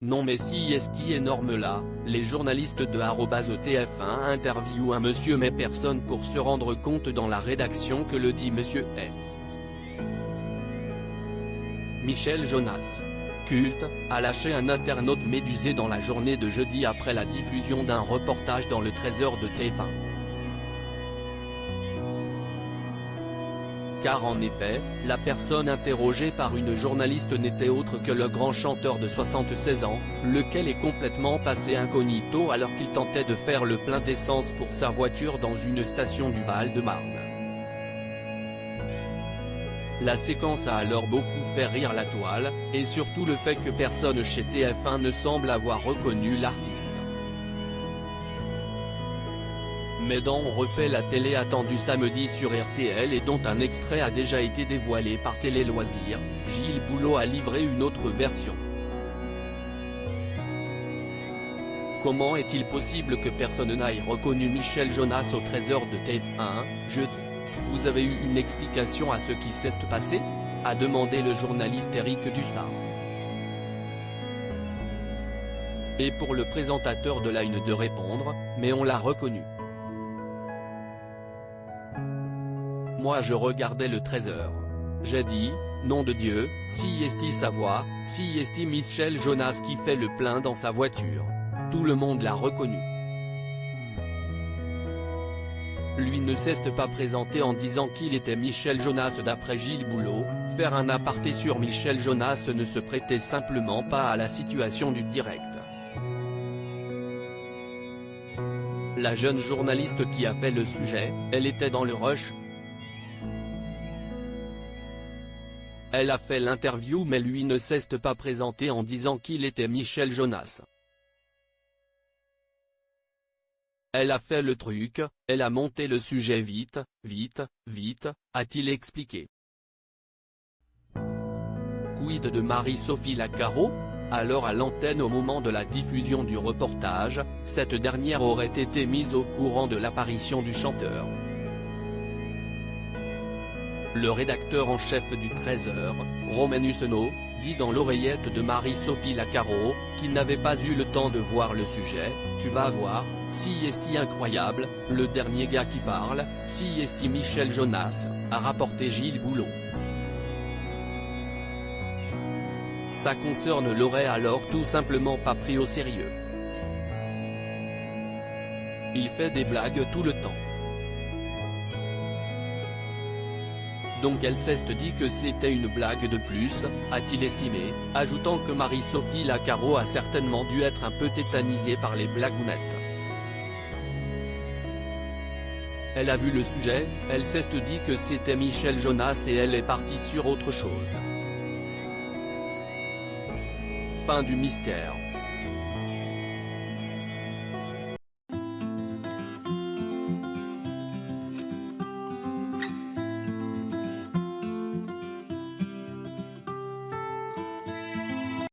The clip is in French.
Non mais si est énorme là, les journalistes de @TF1 interviewent un monsieur mais personne pour se rendre compte dans la rédaction que le dit monsieur est Michel Jonas. Culte, a lâché un internaute médusé dans la journée de jeudi après la diffusion d'un reportage dans le 13h de TF1. Car en effet, la personne interrogée par une journaliste n'était autre que le grand chanteur de 76 ans, lequel est complètement passé incognito alors qu'il tentait de faire le plein d'essence pour sa voiture dans une station du Val-de-Marne. La séquence a alors beaucoup fait rire la toile, et surtout le fait que personne chez TF1 ne semble avoir reconnu l'artiste. Mais dans On refait la télé attendu samedi sur RTL et dont un extrait a déjà été dévoilé par Télé Loisirs, Gilles Boulot a livré une autre version. Comment est-il possible que personne n'aille reconnu Michel Jonas au 13h de TF1, jeudi? Vous avez eu une explication à ce qui s'est passé? A demandé le journaliste Éric Dussart. Et pour le présentateur de la Une de répondre, mais on l'a reconnu. Moi je regardais le 13h. J'ai dit, nom de Dieu, si est sa voix, si est Michel Jonas qui fait le plein dans sa voiture. Tout le monde l'a reconnu. Lui ne s'est pas présenté en disant qu'il était Michel Jonas d'après Gilles Boulot, faire un aparté sur Michel Jonas ne se prêtait simplement pas à la situation du direct. La jeune journaliste qui a fait le sujet, elle était dans le rush. Elle a fait l'interview mais lui ne s'est pas présenté en disant qu'il était Michel Jonas. Elle a fait le truc, elle a monté le sujet vite, a-t-il expliqué. Quid de Marie-Sophie Lacaro? Alors à l'antenne au moment de la diffusion du reportage, cette dernière aurait été mise au courant de l'apparition du chanteur. Le rédacteur en chef du 13h, Romain Hussenot, dit dans l'oreillette de Marie-Sophie Lacaro, qu'il n'avait pas eu le temps de voir le sujet. Tu vas voir, si est incroyable, le dernier gars qui parle, si est Michel Jonas, a rapporté Gilles Boulot. Sa consoeur l'aurait alors tout simplement pas pris au sérieux. Il fait des blagues tout le temps. Donc elle s'est dit que c'était une blague de plus, a-t-il estimé, ajoutant que Marie-Sophie Lacaro a certainement dû être un peu tétanisée par les blagounettes. Elle a vu le sujet, elle s'est dit que c'était Michel Jonas et elle est partie sur autre chose. Fin du mystère.